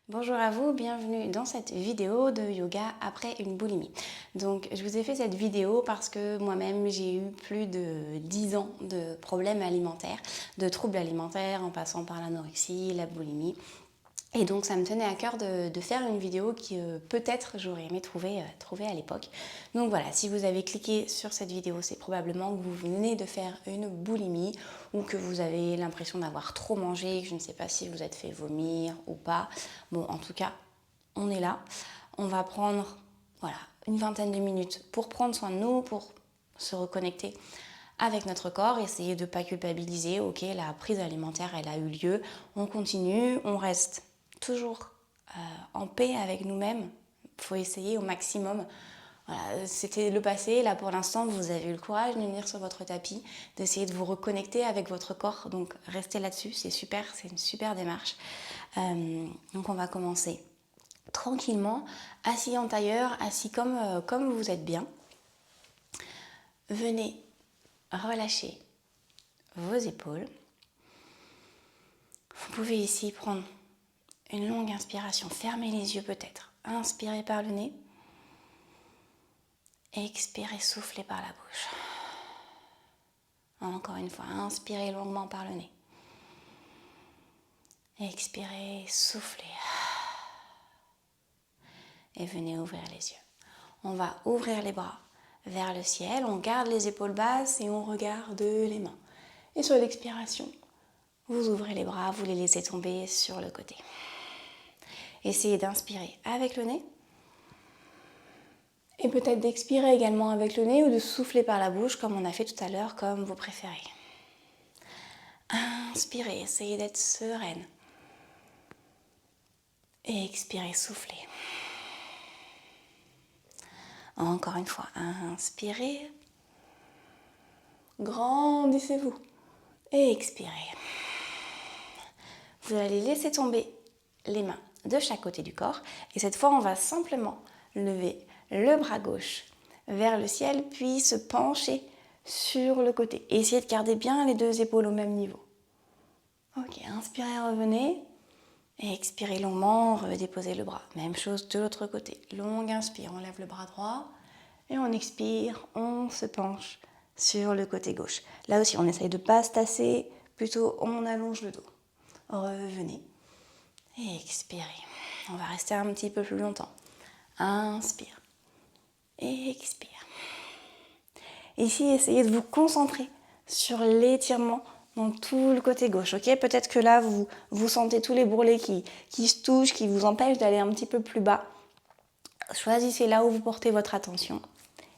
Bonjour à vous, bienvenue dans cette vidéo de yoga après une boulimie. Donc je vous ai fait cette vidéo parce que moi-même j'ai eu plus de 10 ans de problèmes alimentaires, de troubles alimentaires en passant par l'anorexie, la boulimie. Et donc ça me tenait à cœur de faire une vidéo qui peut-être j'aurais aimé trouver à l'époque. Donc voilà, si vous avez cliqué sur cette vidéo, c'est probablement que vous venez de faire une boulimie ou que vous avez l'impression d'avoir trop mangé, que je ne sais pas si vous êtes fait vomir ou pas. Bon, en tout cas, on est là. On va prendre voilà, une vingtaine de minutes pour prendre soin de nous, pour se reconnecter avec notre corps, essayer de ne pas culpabiliser. Ok, la prise alimentaire, elle a eu lieu. On continue, on reste toujours en paix avec nous-mêmes. Il faut essayer au maximum. Voilà, c'était le passé, là pour l'instant vous avez eu le courage de venir sur votre tapis, d'essayer de vous reconnecter avec votre corps, donc restez là-dessus, c'est super, c'est une super démarche. Donc on va commencer tranquillement, assis en tailleur, assis comme vous êtes bien. Venez relâcher vos épaules. Vous pouvez ici prendre une longue inspiration, fermez les yeux peut-être. Inspirez par le nez. Expirez, soufflez par la bouche. Encore une fois, inspirez longuement par le nez. Expirez, soufflez. Et venez ouvrir les yeux. On va ouvrir les bras vers le ciel, on garde les épaules basses et on regarde les mains. Et sur l'expiration, vous ouvrez les bras, vous les laissez tomber sur le côté. Essayez d'inspirer avec le nez. Et peut-être d'expirer également avec le nez ou de souffler par la bouche comme on a fait tout à l'heure, comme vous préférez. Inspirez, essayez d'être sereine. Et expirez, soufflez. Encore une fois, inspirez. Grandissez-vous. Et expirez. Vous allez laisser tomber les mains de chaque côté du corps. Et cette fois, on va simplement lever le bras gauche vers le ciel, puis se pencher sur le côté. Et essayez de garder bien les deux épaules au même niveau. Ok, inspirez, revenez. Et expirez longuement, redéposez le bras. Même chose de l'autre côté. Longue inspire, on lève le bras droit. Et on expire, on se penche sur le côté gauche. Là aussi, on essaye de ne pas se tasser, plutôt on allonge le dos. Revenez et expirez. On va rester un petit peu plus longtemps. Inspire et expire. Ici, essayez de vous concentrer sur l'étirement dans tout le côté gauche. Ok, peut-être que là, vous sentez tous les bourrelets qui se touchent, qui vous empêchent d'aller un petit peu plus bas. Choisissez là où vous portez votre attention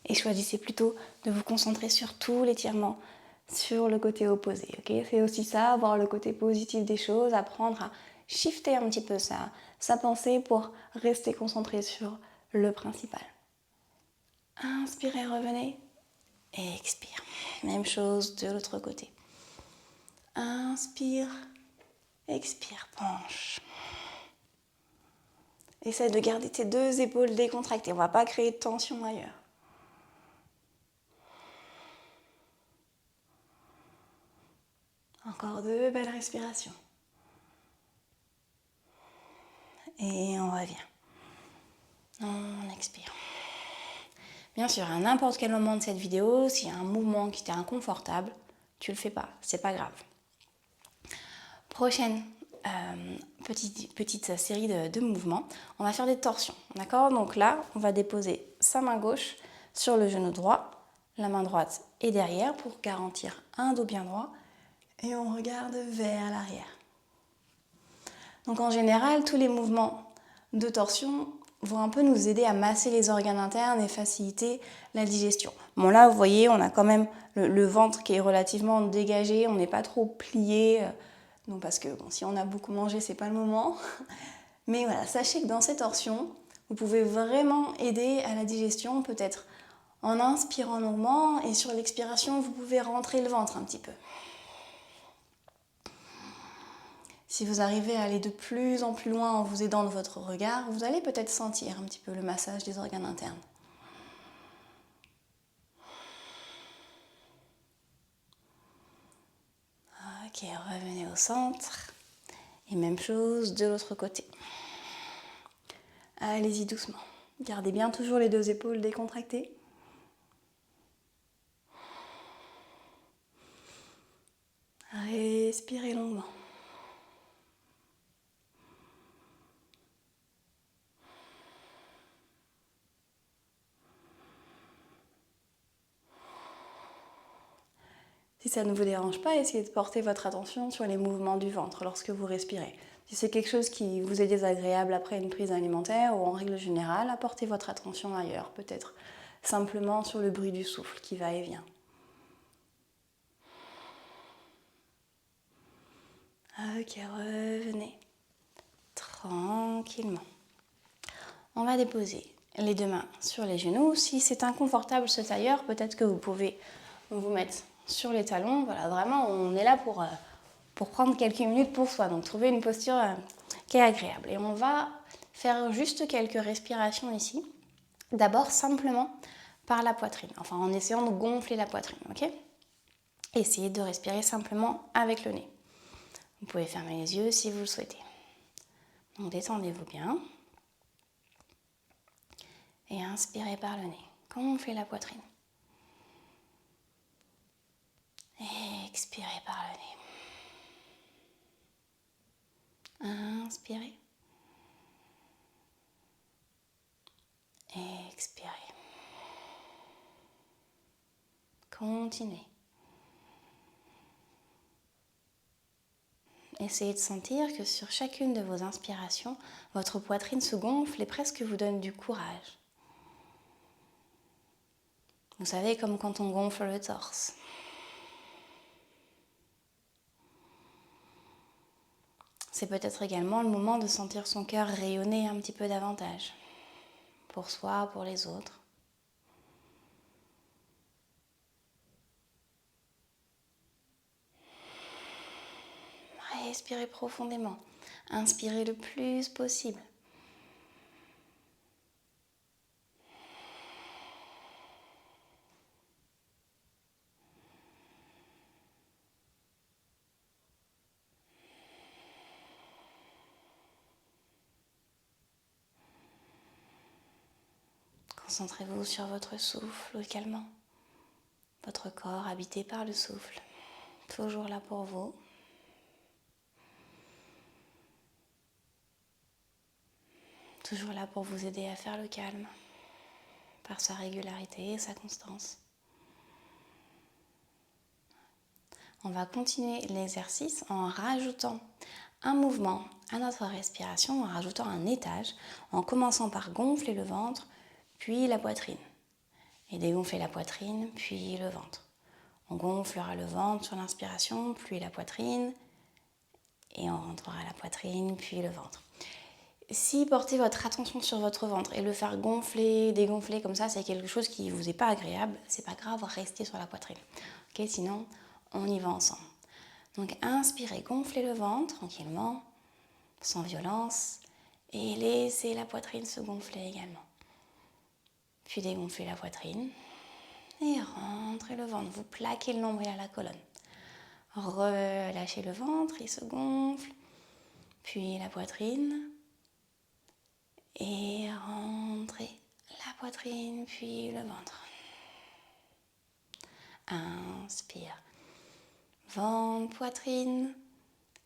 et choisissez plutôt de vous concentrer sur tout l'étirement sur le côté opposé. Okay, c'est aussi ça, voir le côté positif des choses, apprendre à shifter un petit peu sa pensée pour rester concentré sur le principal. Inspirez, revenez et expire. Même chose de l'autre côté. Inspire, expire, penche. Essaye de garder tes deux épaules décontractées. On ne va pas créer de tension ailleurs. Encore deux belles respirations. Et on revient. On expire. Bien sûr, à n'importe quel moment de cette vidéo, s'il y a un mouvement qui t'est inconfortable, tu le fais pas, c'est pas grave. Prochaine petite série de mouvements, on va faire des torsions, d'accord? Donc là, on va déposer sa main gauche sur le genou droit, la main droite est derrière pour garantir un dos bien droit et on regarde vers l'arrière. Donc en général, tous les mouvements de torsion vont un peu nous aider à masser les organes internes et faciliter la digestion. Bon là, vous voyez, on a quand même le ventre qui est relativement dégagé, on n'est pas trop plié, donc parce que bon, si on a beaucoup mangé, c'est pas le moment. Mais voilà, sachez que dans ces torsions, vous pouvez vraiment aider à la digestion, peut-être en inspirant longuement, et sur l'expiration, vous pouvez rentrer le ventre un petit peu. Si vous arrivez à aller de plus en plus loin en vous aidant de votre regard, vous allez peut-être sentir un petit peu le massage des organes internes. Ok, revenez au centre. Et même chose de l'autre côté. Allez-y doucement. Gardez bien toujours les deux épaules décontractées. Respirez longuement. Si ça ne vous dérange pas, essayez de porter votre attention sur les mouvements du ventre lorsque vous respirez. Si c'est quelque chose qui vous est désagréable après une prise alimentaire ou en règle générale, apportez votre attention ailleurs, peut-être simplement sur le bruit du souffle qui va et vient. Ok, revenez tranquillement. On va déposer les deux mains sur les genoux. Si c'est inconfortable ce tailleur, peut-être que vous pouvez vous mettre sur les talons. Voilà, vraiment, on est là pour prendre quelques minutes pour soi. Donc, trouver une posture qui est agréable. Et on va faire juste quelques respirations ici. D'abord, simplement par la poitrine. Enfin, en essayant de gonfler la poitrine, ok ? Essayez de respirer simplement avec le nez. Vous pouvez fermer les yeux si vous le souhaitez. Donc, détendez-vous bien. Et inspirez par le nez. Gonflez la poitrine. Expirez par le nez. Inspirez. Expirez. Continuez. Essayez de sentir que sur chacune de vos inspirations, votre poitrine se gonfle et presque vous donne du courage. Vous savez, comme quand on gonfle le torse. C'est peut-être également le moment de sentir son cœur rayonner un petit peu davantage. Pour soi, pour les autres. Respirez profondément. Inspirez le plus possible. Concentrez-vous sur votre souffle calmement. Votre corps habité par le souffle. Toujours là pour vous. Toujours là pour vous aider à faire le calme. Par sa régularité et sa constance. On va continuer l'exercice en rajoutant un mouvement à notre respiration, en rajoutant un étage, en commençant par gonfler le ventre, puis la poitrine. Et dégonfler la poitrine, puis le ventre. On gonflera le ventre sur l'inspiration, puis la poitrine, et on rentrera la poitrine, puis le ventre. Si porter votre attention sur votre ventre et le faire gonfler, dégonfler comme ça, c'est quelque chose qui vous est pas agréable, c'est pas grave, restez sur la poitrine. Ok, sinon, on y va ensemble. Donc, inspirez, gonflez le ventre tranquillement, sans violence, et laissez la poitrine se gonfler également. Puis dégonflez la poitrine et rentrez le ventre. Vous plaquez le nombril à la colonne. Relâchez le ventre, il se gonfle, puis la poitrine. Et rentrez la poitrine, puis le ventre. Inspire. Ventre, poitrine.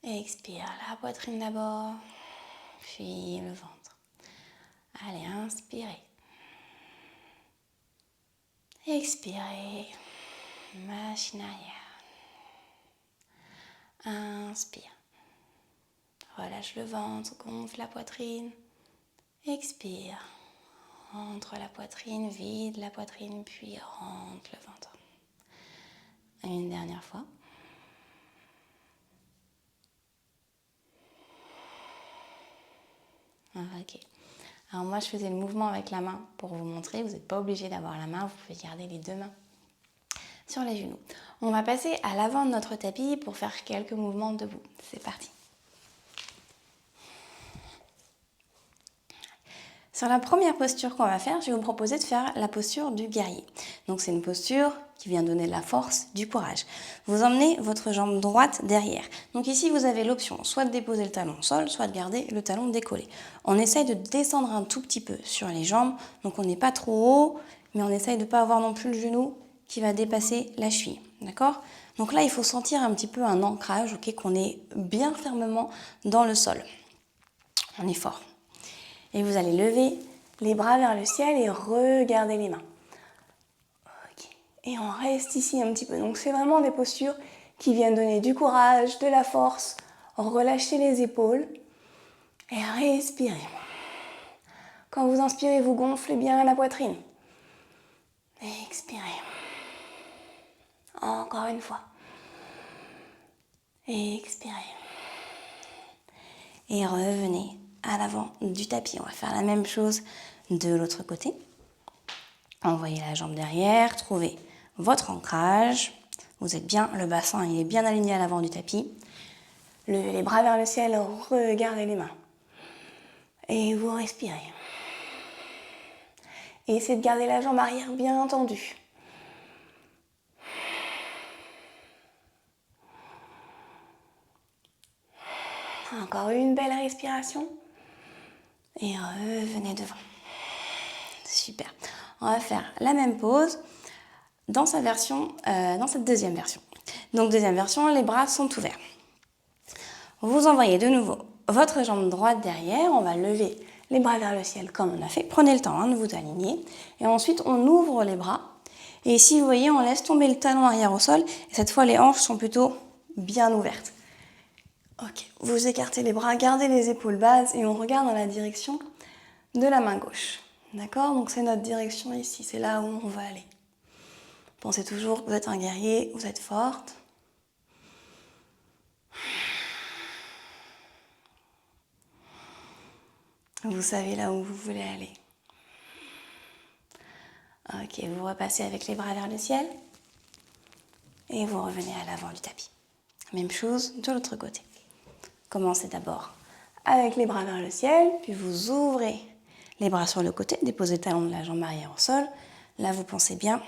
Expire. La poitrine d'abord, puis le ventre. Allez, inspirez. Expirez. Machine arrière. Inspire. Relâche le ventre, gonfle la poitrine. Expire. Rentre la poitrine, vide la poitrine, puis rentre le ventre. Une dernière fois. Ok. Alors moi, je faisais le mouvement avec la main pour vous montrer. Vous n'êtes pas obligé d'avoir la main, vous pouvez garder les deux mains sur les genoux. On va passer à l'avant de notre tapis pour faire quelques mouvements debout. C'est parti. Sur la première posture qu'on va faire, je vais vous proposer de faire la posture du guerrier. Donc c'est une posture qui vient donner de la force, du courage. Vous emmenez votre jambe droite derrière. Donc ici, vous avez l'option soit de déposer le talon au sol, soit de garder le talon décollé. On essaye de descendre un tout petit peu sur les jambes, donc on n'est pas trop haut, mais on essaye de ne pas avoir non plus le genou qui va dépasser la cheville, d'accord? Donc là, il faut sentir un petit peu un ancrage, ok, qu'on est bien fermement dans le sol. On est fort. Et vous allez lever les bras vers le ciel et regarder les mains. Okay. Et on reste ici un petit peu. Donc c'est vraiment des postures qui viennent donner du courage, de la force. Relâchez les épaules et respirez. Quand vous inspirez, vous gonflez bien la poitrine. Expirez. Encore une fois. Expirez. Et revenez à l'avant du tapis. On va faire la même chose de l'autre côté. Envoyez la jambe derrière, trouvez votre ancrage. Vous êtes bien, le bassin il est bien aligné à l'avant du tapis. Levez les bras vers le ciel, regardez les mains. Et vous respirez. Et essayez de garder la jambe arrière bien tendue. Encore une belle respiration. Et revenez devant. Super. On va faire la même pose dans cette deuxième version. Donc deuxième version, les bras sont ouverts. Vous envoyez de nouveau votre jambe droite derrière. On va lever les bras vers le ciel comme on a fait. Prenez le temps de vous aligner. Et ensuite, on ouvre les bras. Et ici, vous voyez, on laisse tomber le talon arrière au sol. Et cette fois, les hanches sont plutôt bien ouvertes. Ok, vous écartez les bras, gardez les épaules basses et on regarde dans la direction de la main gauche. D'accord? Donc c'est notre direction ici, c'est là où on va aller. Pensez toujours que vous êtes un guerrier, vous êtes forte. Vous savez là où vous voulez aller. Ok, vous repassez avec les bras vers le ciel et vous revenez à l'avant du tapis. Même chose de l'autre côté. Commencez d'abord avec les bras vers le ciel, puis vous ouvrez les bras sur le côté, déposez le talon de la jambe arrière au sol. Là, vous pensez bien,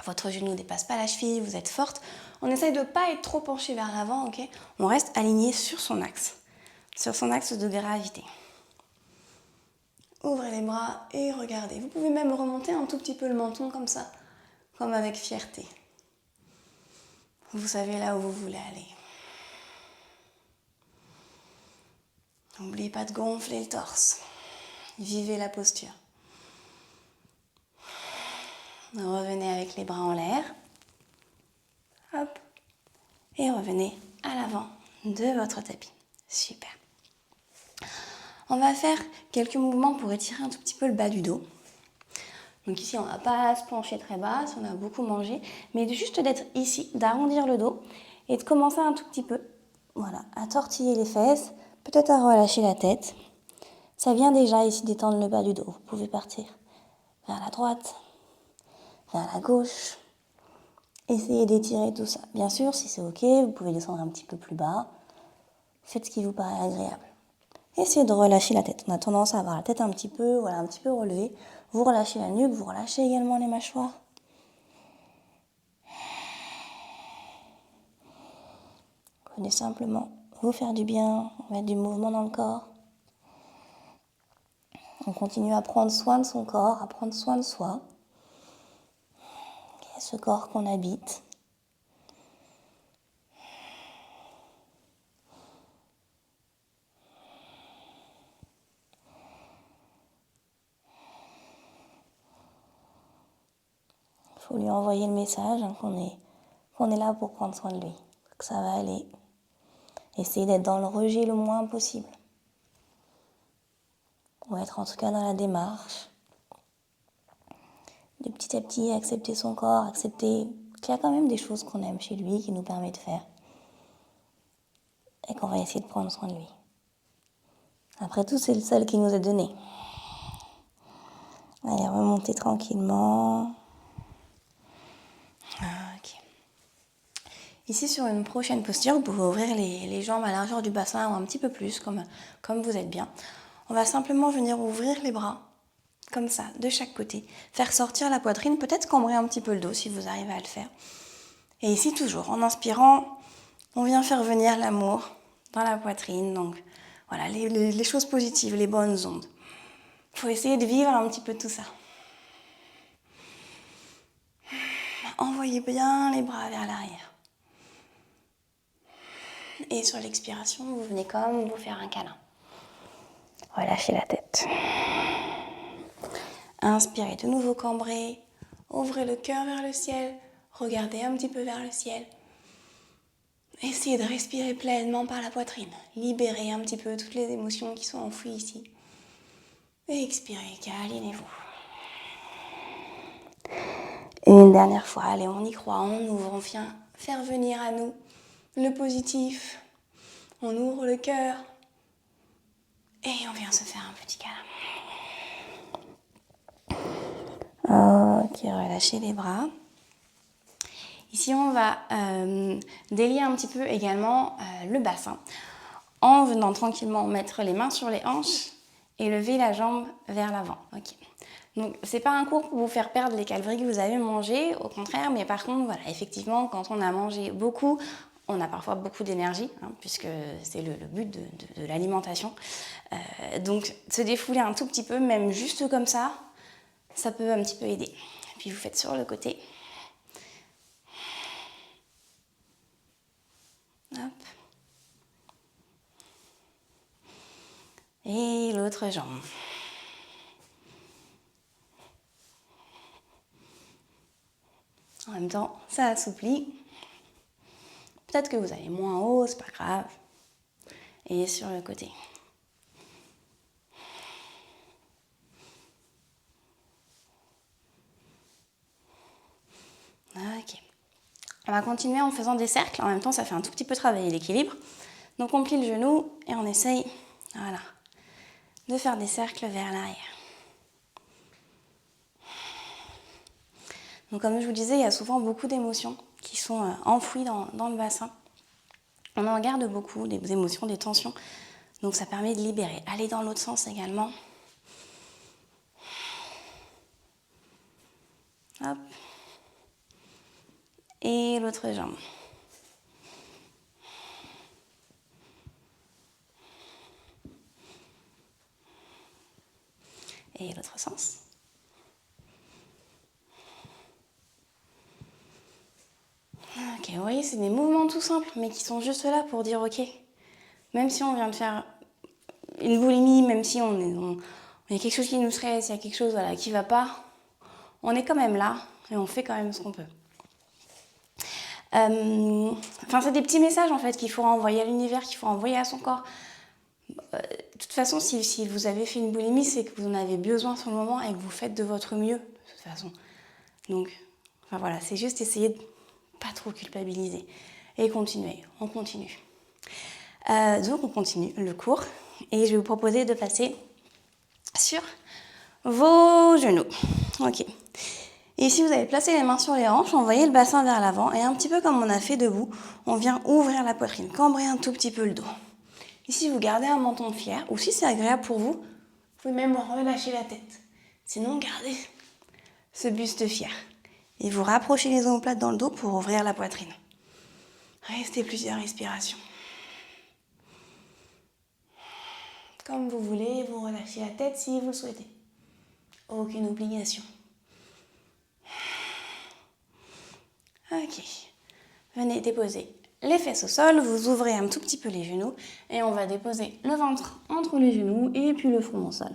votre genou ne dépasse pas la cheville, vous êtes forte. On essaye de ne pas être trop penché vers l'avant, ok? On reste aligné sur son axe de gravité. Ouvrez les bras et regardez. Vous pouvez même remonter un tout petit peu le menton comme ça, comme avec fierté. Vous savez là où vous voulez aller. N'oubliez pas de gonfler le torse. Vivez la posture. Revenez avec les bras en l'air. Hop. Et revenez à l'avant de votre tapis. Super. On va faire quelques mouvements pour étirer un tout petit peu le bas du dos. Donc ici, on ne va pas se pencher très bas si on a beaucoup mangé, mais juste d'être ici, d'arrondir le dos et de commencer un tout petit peu, voilà, à tortiller les fesses, peut-être à relâcher la tête. Ça vient déjà ici d'étendre le bas du dos. Vous pouvez partir vers la droite, vers la gauche. Essayez d'étirer tout ça. Bien sûr, si c'est ok, vous pouvez descendre un petit peu plus bas. Faites ce qui vous paraît agréable. Essayez de relâcher la tête. On a tendance à avoir la tête un petit peu relevée. Vous relâchez la nuque, vous relâchez également les mâchoires. Venez simplement vous faire du bien, mettre du mouvement dans le corps. On continue à prendre soin de son corps, à prendre soin de soi. Et ce corps qu'on habite. Il faut lui envoyer le message qu'on est là pour prendre soin de lui, que ça va aller. Essayez d'être dans le rejet le moins possible. Ou être en tout cas dans la démarche. De petit à petit, accepter son corps, accepter qu'il y a quand même des choses qu'on aime chez lui, qui nous permet de faire. Et qu'on va essayer de prendre soin de lui. Après tout, c'est le seul qui nous est donné. Allez, remontez tranquillement. Ok. Ici, sur une prochaine posture, vous pouvez ouvrir les jambes à la largeur du bassin ou un petit peu plus, comme vous êtes bien. On va simplement venir ouvrir les bras comme ça, de chaque côté. Faire sortir la poitrine, peut-être cambrer un petit peu le dos si vous arrivez à le faire. Et ici, toujours, en inspirant, on vient faire venir l'amour dans la poitrine. Donc, voilà, les choses positives, les bonnes ondes. Il faut essayer de vivre un petit peu tout ça. Envoyez bien les bras vers l'arrière. Et sur l'expiration, vous venez comme vous faire un câlin. Relâchez la tête. Inspirez de nouveau, cambrez. Ouvrez le cœur vers le ciel. Regardez un petit peu vers le ciel. Essayez de respirer pleinement par la poitrine. Libérez un petit peu toutes les émotions qui sont enfouies ici. Et expirez, câlinez-vous. Et une dernière fois, allez, on y croit, on ouvre, on vient faire venir à nous le positif. On ouvre le cœur. Et on vient se faire un petit câlin. Ok, relâchez les bras. Ici, on va délier un petit peu également le bassin en venant tranquillement mettre les mains sur les hanches et lever la jambe vers l'avant. Okay. Donc, c'est pas un cours pour vous faire perdre les calories que vous avez mangées, au contraire, mais par contre, voilà, effectivement, quand on a mangé beaucoup, on a parfois beaucoup d'énergie, puisque c'est le but de l'alimentation. Donc, se défouler un tout petit peu, même juste comme ça peut un petit peu aider. Puis vous faites sur le côté. Hop. Et l'autre jambe. En même temps, ça assouplit. Peut-être que vous allez moins haut, c'est pas grave. Et sur le côté. Ok. On va continuer en faisant des cercles. En même temps, ça fait un tout petit peu travailler l'équilibre. Donc on plie le genou et on essaye, voilà, de faire des cercles vers l'arrière. Donc comme je vous disais, il y a souvent beaucoup d'émotions qui sont enfouies dans le bassin. On en garde beaucoup, des émotions, des tensions. Donc ça permet de libérer. Allez dans l'autre sens également. Hop. Et l'autre jambe. Et l'autre sens. Ok, vous voyez, c'est des mouvements tout simples, mais qui sont juste là pour dire ok. Même si on vient de faire une boulimie, même si on y a quelque chose qui nous stresse, il y a quelque chose voilà, qui ne va pas, on est quand même là et on fait quand même ce qu'on peut. C'est des petits messages en fait qu'il faut envoyer à l'univers, qu'il faut envoyer à son corps. De toute façon, si vous avez fait une boulimie, c'est que vous en avez besoin sur le moment et que vous faites de votre mieux, de toute façon. Donc, voilà, c'est juste essayer de pas trop culpabiliser et continuer, on continue. Donc, on continue le cours et je vais vous proposer de passer sur vos genoux. Ok. Et si vous avez placé les mains sur les hanches, envoyez le bassin vers l'avant et un petit peu comme on a fait debout, on vient ouvrir la poitrine, cambrer un tout petit peu le dos. Ici, vous gardez un menton fier, ou si c'est agréable pour vous, vous pouvez même relâcher la tête. Sinon, gardez ce buste fier. Et vous rapprochez les omoplates dans le dos pour ouvrir la poitrine. Restez plusieurs respirations. Comme vous voulez, vous relâchez la tête si vous le souhaitez. Aucune obligation. Ok. Venez déposer les fesses au sol, vous ouvrez un tout petit peu les genoux et on va déposer le ventre entre les genoux et puis le front au sol.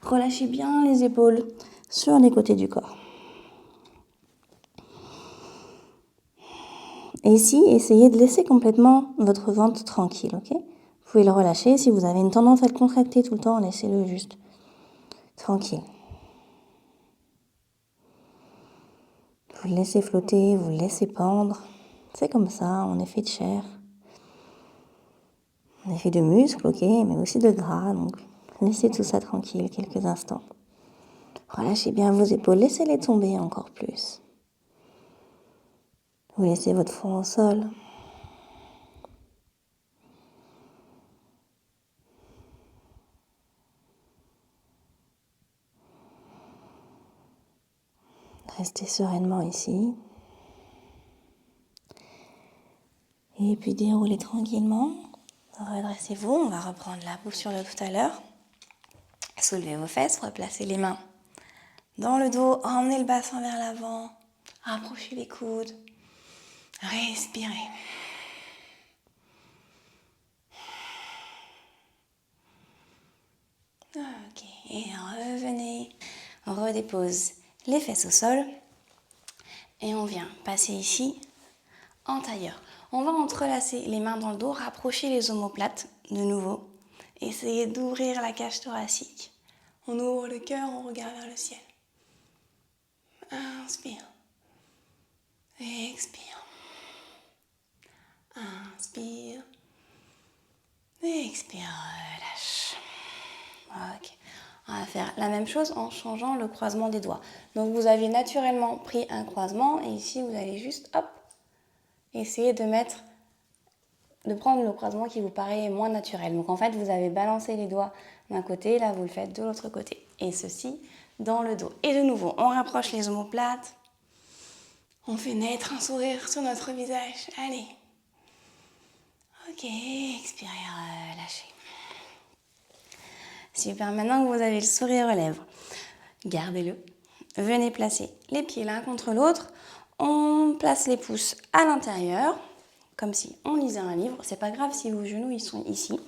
Relâchez bien les épaules sur les côtés du corps. Et ici, essayez de laisser complètement votre ventre tranquille, ok ? Vous pouvez le relâcher. Si vous avez une tendance à le contracter tout le temps, laissez-le juste tranquille. Vous le laissez flotter, vous le laissez pendre. C'est comme ça, on est fait de chair. On est fait de muscles, ok, mais aussi de gras. Donc, laissez tout ça tranquille quelques instants. Relâchez bien vos épaules, laissez-les tomber encore plus. Vous laissez votre front au sol. Restez sereinement ici. Et puis déroulez tranquillement. Redressez-vous, on va reprendre la posture de tout à l'heure. Soulevez vos fesses, replacez les mains dans le dos, emmenez le bassin vers l'avant, rapprochez les coudes, respirez. Ok, et revenez, on redépose les fesses au sol et on vient passer ici en tailleur. On va entrelacer les mains dans le dos, rapprocher les omoplates de nouveau. Essayez d'ouvrir la cage thoracique. On ouvre le cœur, on regarde vers le ciel. Inspire. Expire. Inspire. Expire, relâche. Ok. On va faire la même chose en changeant le croisement des doigts. Donc vous avez naturellement pris un croisement et ici vous allez juste, hop, essayer de prendre le croisement qui vous paraît moins naturel. Donc en fait vous avez balancé les doigts d'un côté, là vous le faites de l'autre côté. Et ceci dans le dos. Et de nouveau, on rapproche les omoplates. On fait naître un sourire sur notre visage. Allez. Ok, expirez, relâchez. Super, maintenant que vous avez le sourire aux lèvres, gardez-le. Venez placer les pieds l'un contre l'autre. On place les pouces à l'intérieur, comme si on lisait un livre. C'est pas grave si vos genoux ils sont ici.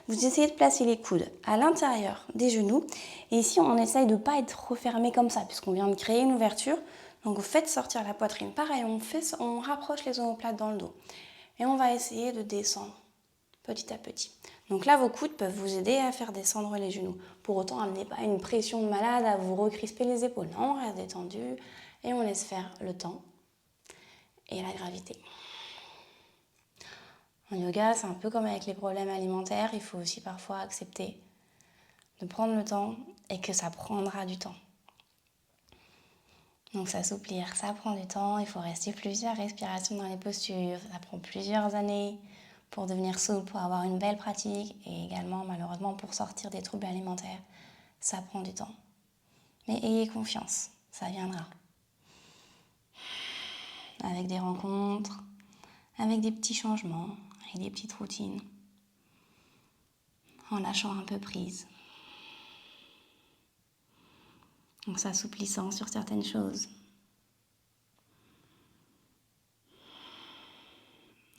Vous essayez de placer les coudes à l'intérieur des genoux. Et ici, on essaye de ne pas être trop fermé comme ça, puisqu'on vient de créer une ouverture. Donc, vous faites sortir la poitrine. Pareil, on rapproche les omoplates dans le dos. Et on va essayer de descendre petit à petit. Donc là, vos coudes peuvent vous aider à faire descendre les genoux. Pour autant, amenez pas une pression de malade à vous recrisper les épaules. Non, on reste détendu et on laisse faire le temps et la gravité. En yoga, c'est un peu comme avec les problèmes alimentaires. Il faut aussi parfois accepter de prendre le temps et que ça prendra du temps. Donc s'assouplir, ça prend du temps. Il faut rester plusieurs respirations dans les postures. Ça prend plusieurs années pour devenir souple, pour avoir une belle pratique et également malheureusement pour sortir des troubles alimentaires. Ça prend du temps. Mais ayez confiance, ça viendra. Avec des rencontres, avec des petits changements, avec des petites routines. En lâchant un peu prise. En s'assouplissant sur certaines choses.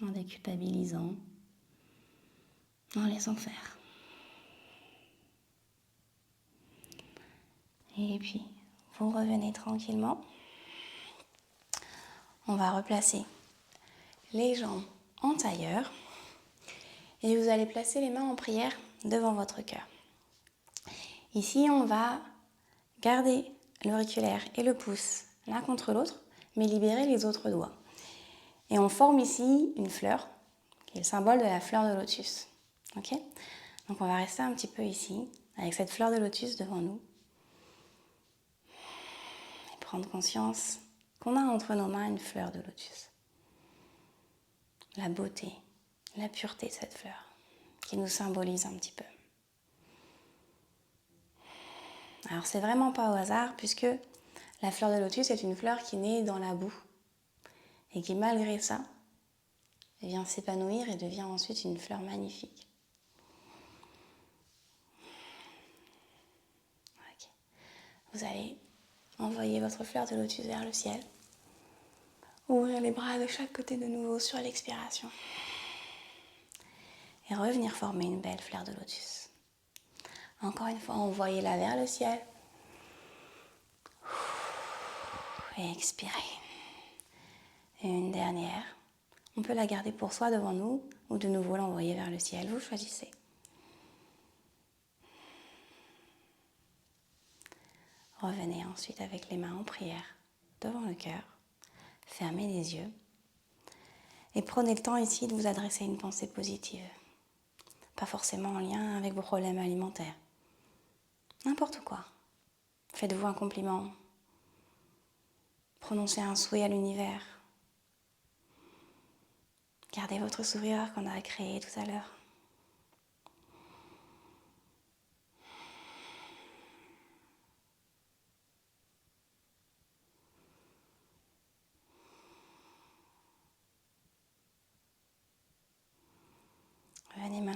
En déculpabilisant. En laissant faire. Et puis, vous revenez tranquillement. On va replacer les jambes en tailleur. Et vous allez placer les mains en prière devant votre cœur. Ici, on va garder l'auriculaire et le pouce l'un contre l'autre, mais libérer les autres doigts. Et on forme ici une fleur, qui est le symbole de la fleur de lotus. Ok ? Donc on va rester un petit peu ici, avec cette fleur de lotus devant nous. Et prendre conscience qu'on a entre nos mains une fleur de lotus. La beauté, la pureté de cette fleur, qui nous symbolise un petit peu. Alors c'est vraiment pas au hasard, puisque la fleur de lotus est une fleur qui naît dans la boue, et qui malgré ça, vient s'épanouir et devient ensuite une fleur magnifique. Okay. Vous allez envoyer votre fleur de lotus vers le ciel. Ouvrir les bras de chaque côté de nouveau sur l'expiration. Et revenir former une belle fleur de lotus. Encore une fois, envoyez-la vers le ciel. Et expirez. Et une dernière. On peut la garder pour soi devant nous ou de nouveau l'envoyer vers le ciel. Vous choisissez. Revenez ensuite avec les mains en prière devant le cœur. Fermez les yeux. Et prenez le temps ici de vous adresser une pensée positive. Pas forcément en lien avec vos problèmes alimentaires. N'importe quoi. Faites-vous un compliment. Prononcez un souhait à l'univers. Gardez votre sourire qu'on a créé tout à l'heure.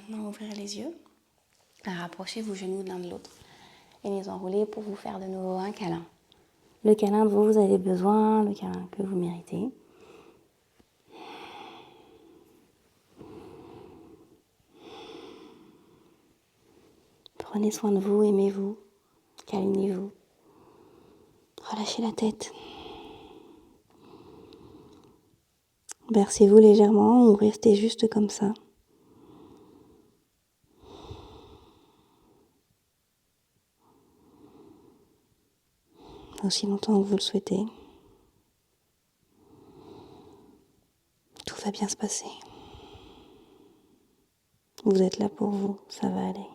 maintenant ouvrir les yeux, rapprocher vos genoux l'un de l'autre et les enrouler pour vous faire de nouveau un câlin. Le câlin dont vous avez besoin, le câlin que vous méritez. Prenez soin de vous, aimez-vous, câlinez-vous. Relâchez la tête. Bercez-vous légèrement ou restez juste comme ça. Aussi longtemps que vous le souhaitez. Tout va bien se passer. Vous êtes là pour vous, ça va aller.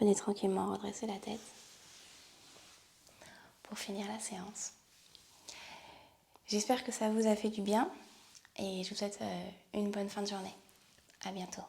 Venez tranquillement redresser la tête pour finir la séance. J'espère que ça vous a fait du bien et je vous souhaite une bonne fin de journée. À bientôt.